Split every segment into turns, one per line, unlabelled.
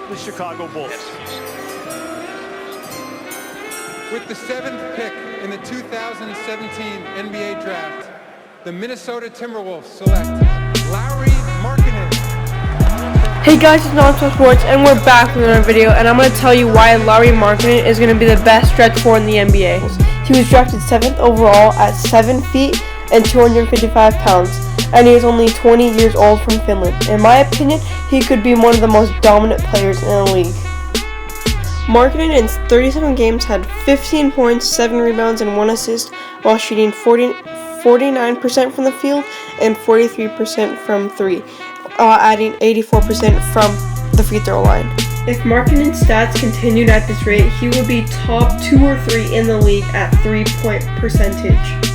the Chicago Bulls.
With the 7th pick in the 2017 NBA Draft, the Minnesota Timberwolves select Lauri Markkanen.
Hey guys, it's Nonstop Sports, and we're back with another video, and I'm going to tell you why Lauri Markkanen is going to be the best stretch 4 in the NBA. He was drafted 7th overall at 7 feet and 255 pounds, and he is only 20 years old from Finland. In my opinion, he could be one of the most dominant players in the league. Markkanen in 37 games had 15 points, 7 rebounds, and 1 assist while shooting 49% from the field and 43% from 3, adding 84% from the free throw line. If Markkanen's stats continued at this rate, he would be top 2 or 3 in the league at 3-point percentage.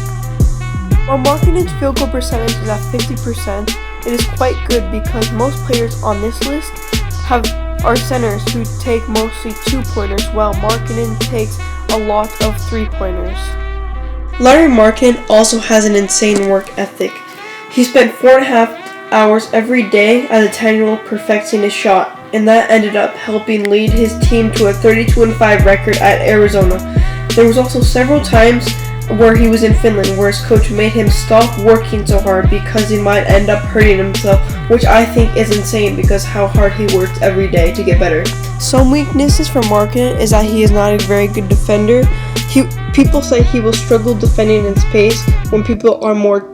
While Markkanen's field goal percentage is at 50%, it is quite good because most players on this list are centers who take mostly 2-pointers, while Markkanen takes a lot of 3-pointers. Lauri Markkanen also has an insane work ethic. He spent 4.5 hours every day as a 10-year-old perfecting his shot, and that ended up helping lead his team to a 32-5 record at Arizona. There was also several times where he was in Finland where his coach made him stop working so hard because he might end up hurting himself, which I think is insane because how hard he works every day to get better. Some weaknesses for Markkanen is that he is not a very good defender. People say he will struggle defending in space when people are more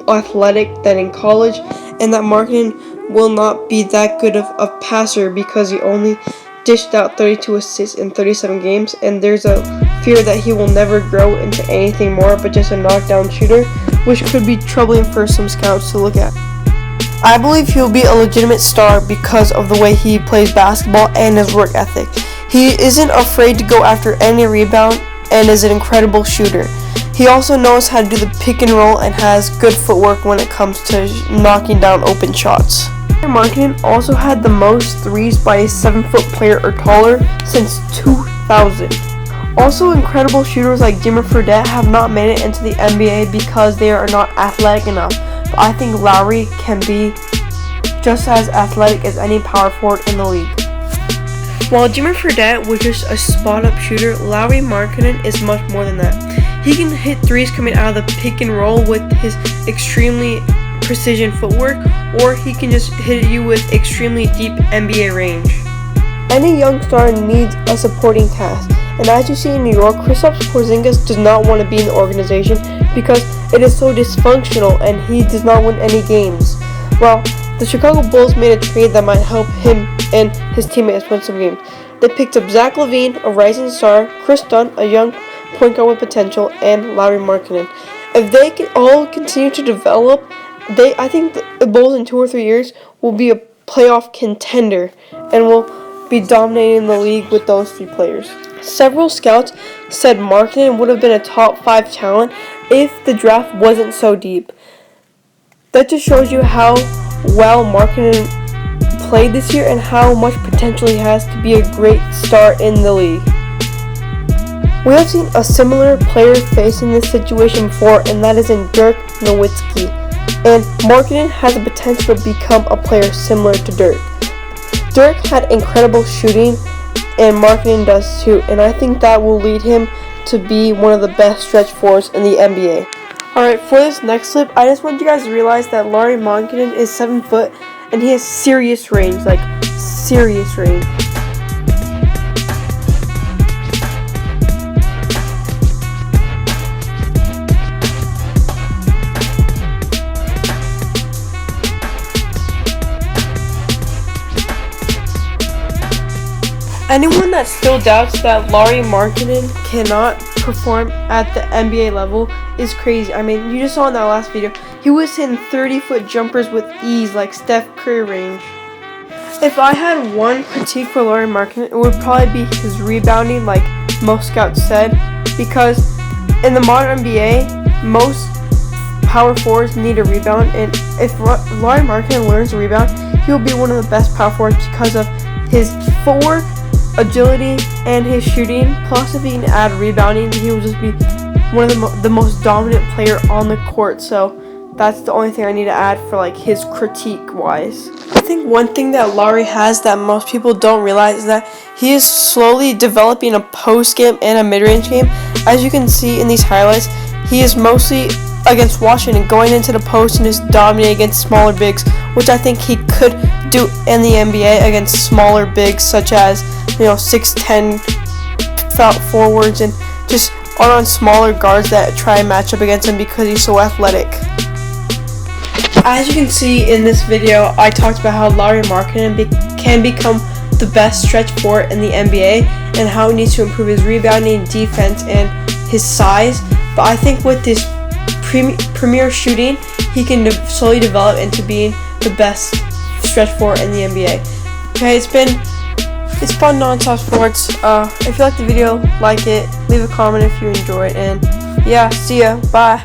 athletic than in college, and that Markkanen will not be that good of a passer because he only dished out 32 assists in 37 games, and there's a fear that he will never grow into anything more but just a knockdown shooter, which could be troubling for some scouts to look at. I believe he will be a legitimate star because of the way he plays basketball and his work ethic. He isn't afraid to go after any rebound and is an incredible shooter. He also knows how to do the pick and roll and has good footwork when it comes to knocking down open shots. Markkanen also had the most threes by a 7-foot player or taller since 2000. Also, incredible shooters like Jimmer Fredette have not made it into the NBA because they are not athletic enough. But I think Lauri can be just as athletic as any power forward in the league. While Jimmer Fredette was just a spot-up shooter, Lauri Markkanen is much more than that. He can hit threes coming out of the pick and roll with his extremely precision footwork, or he can just hit you with extremely deep NBA range. Any young star needs a supporting cast, and as you see in New York, Kristaps Porzingis does not want to be in the organization because it is so dysfunctional and he does not win any games. Well, the Chicago Bulls made a trade that might help him and his teammates win some games. They picked up Zach LaVine, a rising star, Chris Dunn, a young point guard with potential, and Lauri Markkanen. If they can all continue to develop, I think the Bulls in 2 or 3 years will be a playoff contender and will be dominating the league with those 3 players. Several scouts said Markkanen would have been a top 5 talent if the draft wasn't so deep. That just shows you how well Markkanen played this year and how much potential he has to be a great star in the league. We have seen a similar player facing this situation before, and that is in Dirk Nowitzki. And Markkanen has the potential to become a player similar to Dirk. Dirk had incredible shooting, and Markkanen does too, and I think that will lead him to be one of the best stretch 4s in the NBA. Alright, for this next clip, I just want you guys to realize that Lauri Markkanen is 7 foot, and he has serious range, like serious range. Anyone that still doubts that Lauri Markkanen cannot perform at the NBA level is crazy. I mean, you just saw in that last video, he was hitting 30-foot jumpers with ease like Steph Curry range. If I had one critique for Lauri Markkanen, it would probably be his rebounding, like most scouts said, because in the modern NBA, most power forwards need a rebound, and if Lauri Markkanen learns to rebound, he will be one of the best power forwards because of his footwork, agility, and his shooting. Plus, if he can add rebounding, he will just be one of the most dominant player on the court. So That's the only thing I need to add for like his critique wise. I think one thing that Lauri has that most people don't realize is that he is slowly developing a post game and a mid-range game. As you can see in these highlights, he is mostly against Washington going into the post and just dominating against smaller bigs, which I think he could do in the NBA against smaller bigs such as 6'10" forwards and just on smaller guards that try and match up against him because he's so athletic. As you can see in this video, I talked about how Lauri Markkanen can become the best stretch 4 in the NBA and how he needs to improve his rebounding, defense, and his size. But I think with this premier shooting, he can slowly develop into being the best stretch 4 in the NBA. Okay, it's fun non-stop sports. If you like the video, like it, leave a comment if you enjoyed, and yeah, see ya, bye.